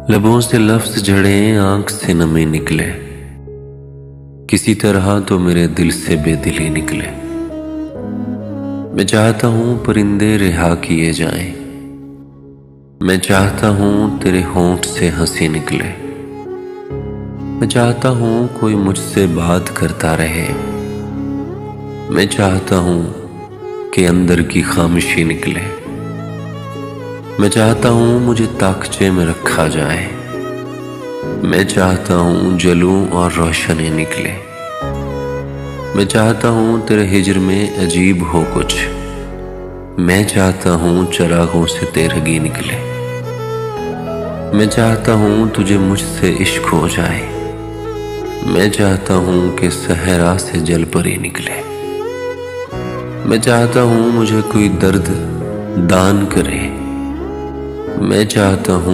लबों से लफ्ज झड़े, आंख से नमी निकले, किसी तरह तो मेरे दिल से बेदिली निकले। मैं चाहता हूं परिंदे रिहा किए जाएं, मैं चाहता हूं तेरे होंठ से हंसी निकले। मैं चाहता हूं कोई मुझसे बात करता रहे, मैं चाहता हूं कि अंदर की खामोशी निकले। मैं चाहता हूं मुझे ताकचे में रखा जाए, मैं चाहता हूं जलूं और रोशनी निकले। मैं चाहता हूं तेरे हिज्र में अजीब हो कुछ, मैं चाहता हूं चरागों से तेरगी निकले। मैं चाहता हूं तुझे मुझसे इश्क हो जाए, मैं चाहता हूं कि सहरा से जल परी निकले। मैं चाहता हूं मुझे कोई दर्द दान करे, मैं चाहता हूं